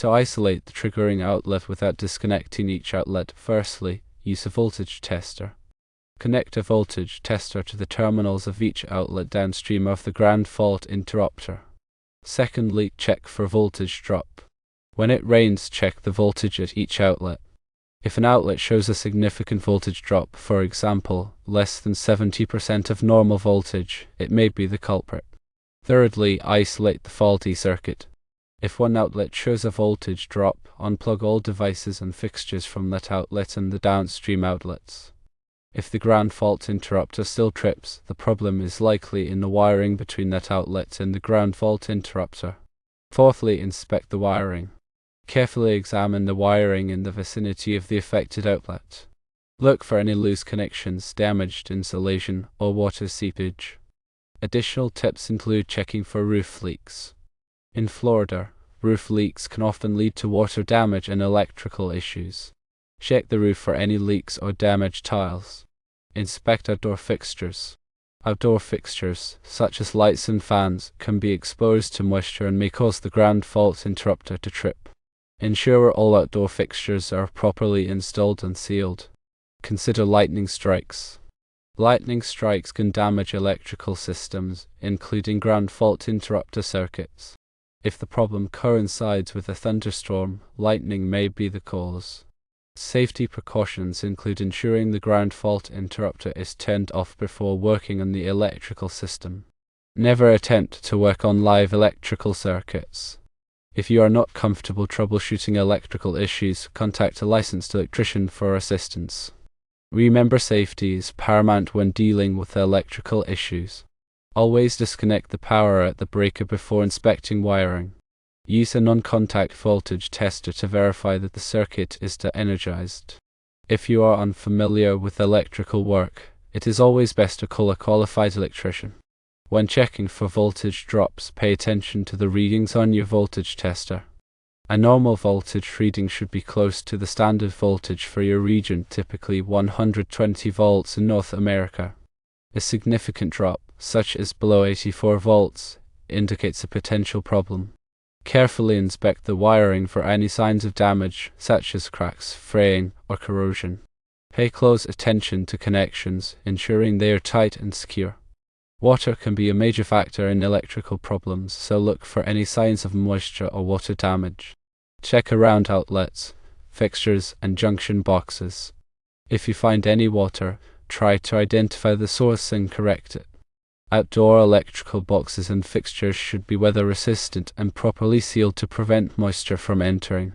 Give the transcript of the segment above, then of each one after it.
To isolate the triggering outlet without disconnecting each outlet, firstly, use a voltage tester. Connect a voltage tester to the terminals of each outlet downstream of the ground fault interrupter. Secondly, check for voltage drop. When it rains, check the voltage at each outlet. If an outlet shows a significant voltage drop, for example, less than 70% of normal voltage, it may be the culprit. Thirdly, isolate the faulty circuit. If one outlet shows a voltage drop, unplug all devices and fixtures from that outlet and the downstream outlets. If the ground fault interrupter still trips, the problem is likely in the wiring between that outlet and the ground fault interrupter. Fourthly, inspect the wiring. Carefully examine the wiring in the vicinity of the affected outlet. Look for any loose connections, damaged insulation, or water seepage. Additional tips include checking for roof leaks. In Florida, roof leaks can often lead to water damage and electrical issues. Check the roof for any leaks or damaged tiles. Inspect outdoor fixtures. Outdoor fixtures, such as lights and fans, can be exposed to moisture and may cause the ground fault interrupter to trip. Ensure all outdoor fixtures are properly installed and sealed. Consider lightning strikes. Lightning strikes can damage electrical systems, including ground fault interrupter circuits. If the problem coincides with a thunderstorm, lightning may be the cause. Safety precautions include ensuring the ground fault interrupter is turned off before working on the electrical system. Never attempt to work on live electrical circuits. If you are not comfortable troubleshooting electrical issues, contact a licensed electrician for assistance. Remember, safety is paramount when dealing with electrical issues. Always disconnect the power at the breaker before inspecting wiring. Use a non-contact voltage tester to verify that the circuit is de-energized. If you are unfamiliar with electrical work, it is always best to call a qualified electrician. When checking for voltage drops, pay attention to the readings on your voltage tester. A normal voltage reading should be close to the standard voltage for your region, typically 120 volts in North America. A significant drop, such as below 84 volts, indicates a potential problem. Carefully inspect the wiring for any signs of damage, such as cracks, fraying, or corrosion. Pay close attention to connections, ensuring they are tight and secure. Water can be a major factor in electrical problems, so look for any signs of moisture or water damage. Check around outlets, fixtures, and junction boxes. If you find any water, try to identify the source and correct it. Outdoor electrical boxes and fixtures should be weather resistant and properly sealed to prevent moisture from entering.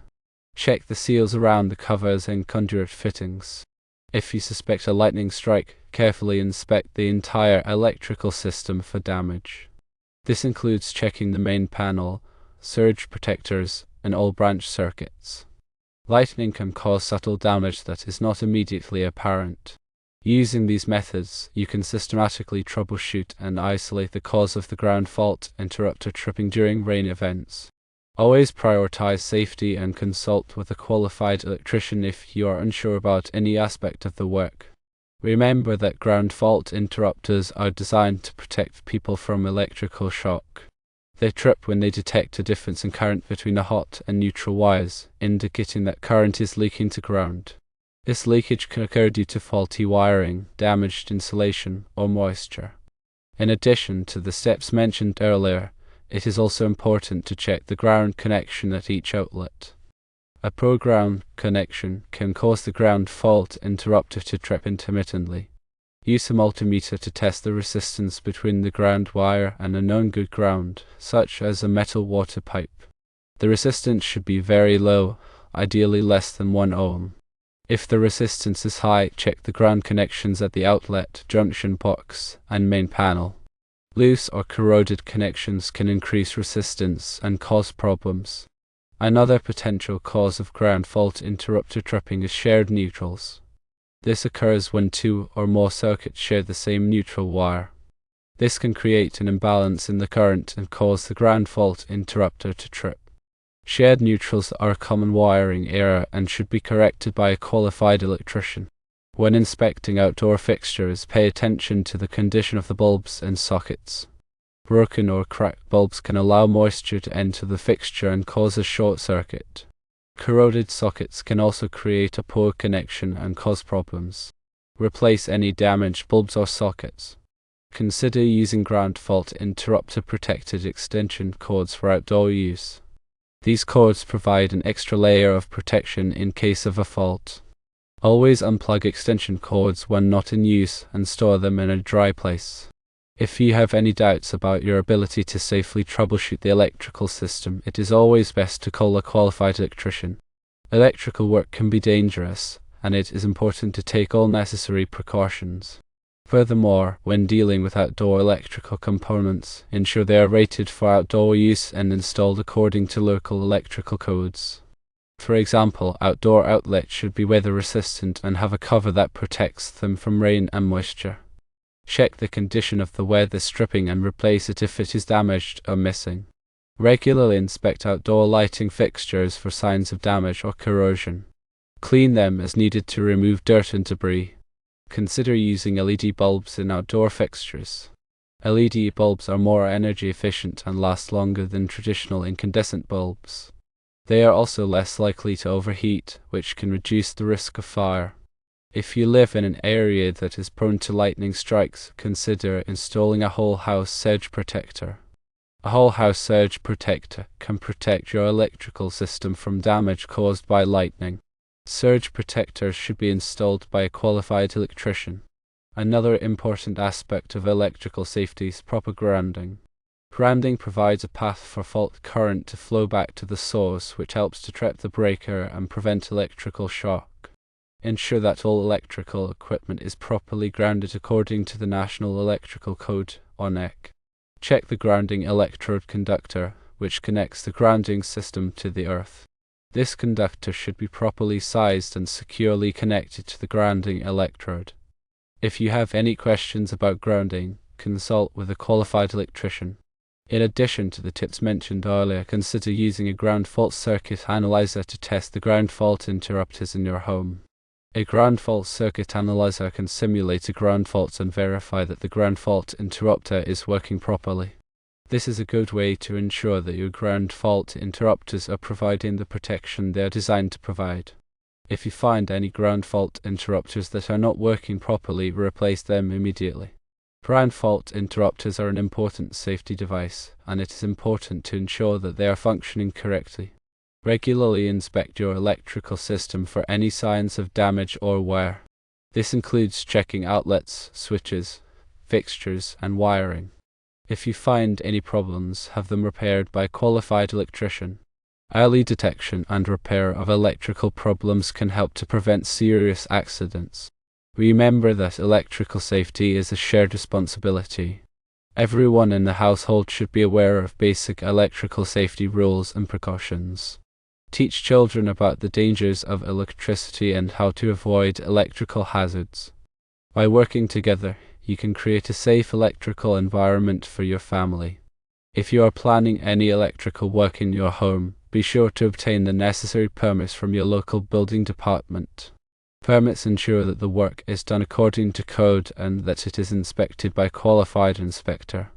Check the seals around the covers and conduit fittings. If you suspect a lightning strike, carefully inspect the entire electrical system for damage. This includes checking the main panel, surge protectors, and all branch circuits. Lightning can cause subtle damage that is not immediately apparent. Using these methods, you can systematically troubleshoot and isolate the cause of the ground fault interrupter tripping during rain events. Always prioritize safety and consult with a qualified electrician if you are unsure about any aspect of the work. Remember that ground fault interrupters are designed to protect people from electrical shock. They trip when they detect a difference in current between the hot and neutral wires, indicating that current is leaking to ground. This leakage can occur due to faulty wiring, damaged insulation, or moisture. In addition to the steps mentioned earlier, it is also important to check the ground connection at each outlet. A poor ground connection can cause the ground fault interrupter to trip intermittently. Use a multimeter to test the resistance between the ground wire and a known good ground, such as a metal water pipe. The resistance should be very low, ideally less than 1 ohm. If the resistance is high, check the ground connections at the outlet, junction box, and main panel. Loose or corroded connections can increase resistance and cause problems. Another potential cause of ground fault interrupter tripping is shared neutrals. This occurs when 2 or more circuits share the same neutral wire. This can create an imbalance in the current and cause the ground fault interrupter to trip. Shared neutrals are a common wiring error and should be corrected by a qualified electrician. When inspecting outdoor fixtures, pay attention to the condition of the bulbs and sockets. Broken or cracked bulbs can allow moisture to enter the fixture and cause a short circuit. Corroded sockets can also create a poor connection and cause problems. Replace any damaged bulbs or sockets. Consider using ground fault interrupter protected extension cords for outdoor use. These cords provide an extra layer of protection in case of a fault. Always unplug extension cords when not in use and store them in a dry place. If you have any doubts about your ability to safely troubleshoot the electrical system, it is always best to call a qualified electrician. Electrical work can be dangerous, and it is important to take all necessary precautions. Furthermore, when dealing with outdoor electrical components, ensure they are rated for outdoor use and installed according to local electrical codes. For example, outdoor outlets should be weather resistant and have a cover that protects them from rain and moisture. Check the condition of the weather stripping and replace it if it is damaged or missing. Regularly inspect outdoor lighting fixtures for signs of damage or corrosion. Clean them as needed to remove dirt and debris. Consider using LED bulbs in outdoor fixtures. LED bulbs are more energy efficient and last longer than traditional incandescent bulbs. They are also less likely to overheat, which can reduce the risk of fire. If you live in an area that is prone to lightning strikes, consider installing a whole house surge protector. A whole house surge protector can protect your electrical system from damage caused by lightning. Surge protectors should be installed by a qualified electrician. Another important aspect of electrical safety is proper grounding. Grounding provides a path for fault current to flow back to the source, which helps to trap the breaker and prevent electrical shock. Ensure that all electrical equipment is properly grounded according to the National Electrical Code, or NEC. Check the grounding electrode conductor, which connects the grounding system to the earth. This conductor should be properly sized and securely connected to the grounding electrode. If you have any questions about grounding, consult with a qualified electrician. In addition to the tips mentioned earlier, consider using a ground fault circuit analyzer to test the ground fault interrupters in your home. A ground fault circuit analyzer can simulate a ground fault and verify that the ground fault interrupter is working properly. This is a good way to ensure that your ground fault interrupters are providing the protection they are designed to provide. If you find any ground fault interrupters that are not working properly, replace them immediately. Ground fault interrupters are an important safety device, and it is important to ensure that they are functioning correctly. Regularly inspect your electrical system for any signs of damage or wear. This includes checking outlets, switches, fixtures, and wiring. If you find any problems, have them repaired by a qualified electrician. Early detection and repair of electrical problems can help to prevent serious accidents. Remember that electrical safety is a shared responsibility. Everyone in the household should be aware of basic electrical safety rules and precautions. Teach children about the dangers of electricity and how to avoid electrical hazards. By working together, you can create a safe electrical environment for your family. If you are planning any electrical work in your home, be sure to obtain the necessary permits from your local building department. Permits ensure that the work is done according to code and that it is inspected by a qualified inspector.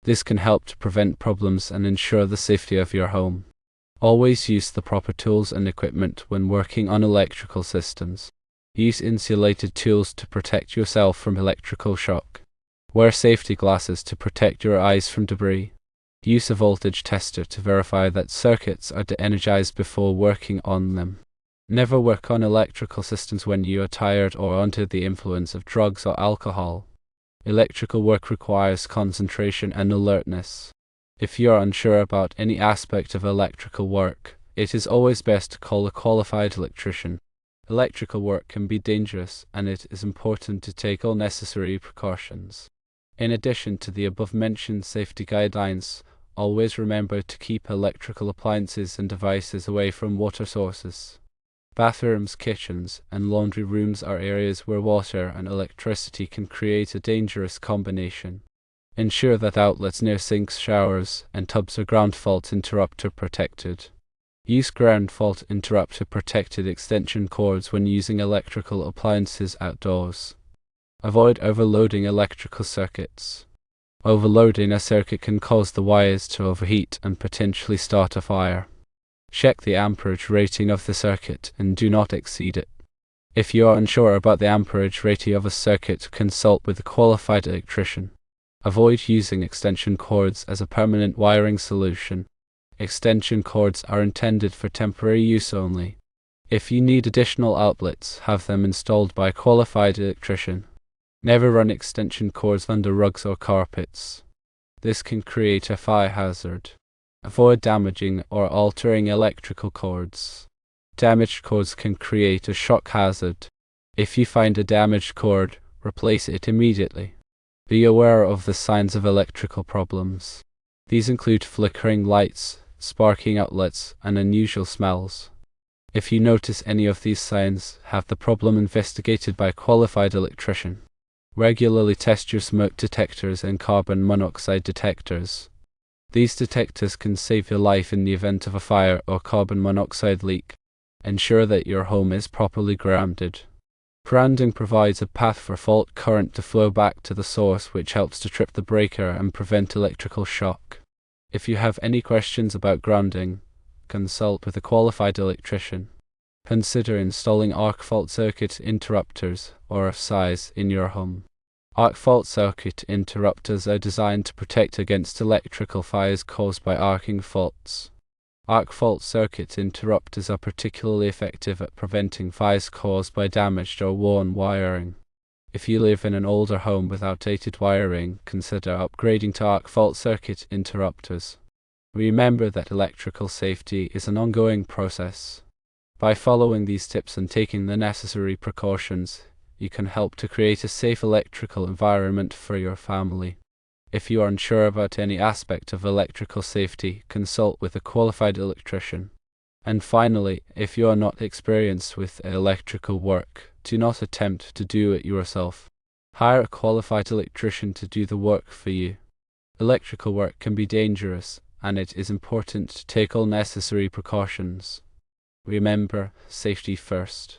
This can help to prevent problems and ensure the safety of your home. Always use the proper tools and equipment when working on electrical systems. Use insulated tools to protect yourself from electrical shock. Wear safety glasses to protect your eyes from debris. Use a voltage tester to verify that circuits are de-energized before working on them. Never work on electrical systems when you are tired or under the influence of drugs or alcohol. Electrical work requires concentration and alertness. If you are unsure about any aspect of electrical work, it is always best to call a qualified electrician. Electrical work can be dangerous, and it is important to take all necessary precautions. In addition to the above-mentioned safety guidelines, always remember to keep electrical appliances and devices away from water sources. Bathrooms, kitchens, and laundry rooms are areas where water and electricity can create a dangerous combination. Ensure that outlets near sinks, showers, and tubs are ground fault interrupter protected. Use ground fault interrupter protected extension cords when using electrical appliances outdoors. Avoid overloading electrical circuits. Overloading a circuit can cause the wires to overheat and potentially start a fire. Check the amperage rating of the circuit and do not exceed it. If you are unsure about the amperage rating of a circuit, consult with a qualified electrician. Avoid using extension cords as a permanent wiring solution. Extension cords are intended for temporary use only. If you need additional outlets, have them installed by a qualified electrician. Never run extension cords under rugs or carpets. This can create a fire hazard. Avoid damaging or altering electrical cords. Damaged cords can create a shock hazard. If you find a damaged cord, replace it immediately. Be aware of the signs of electrical problems. These include flickering lights, sparking outlets, and unusual smells. If you notice any of these signs, have the problem investigated by a qualified electrician. Regularly test your smoke detectors and carbon monoxide detectors. These detectors can save your life in the event of a fire or carbon monoxide leak. Ensure that your home is properly grounded. Grounding provides a path for fault current to flow back to the source, which helps to trip the breaker and prevent electrical shock. If you have any questions about grounding, consult with a qualified electrician. Consider installing arc fault circuit interrupters or size in your home. Arc fault circuit interrupters are designed to protect against electrical fires caused by arcing faults. Arc fault circuit interrupters are particularly effective at preventing fires caused by damaged or worn wiring. If you live in an older home with outdated wiring, consider upgrading to arc fault circuit interrupters. Remember that electrical safety is an ongoing process. By following these tips and taking the necessary precautions, you can help to create a safe electrical environment for your family. If you are unsure about any aspect of electrical safety, consult with a qualified electrician. And finally, if you are not experienced with electrical work, do not attempt to do it yourself. Hire a qualified electrician to do the work for you. Electrical work can be dangerous, and it is important to take all necessary precautions. Remember, safety first.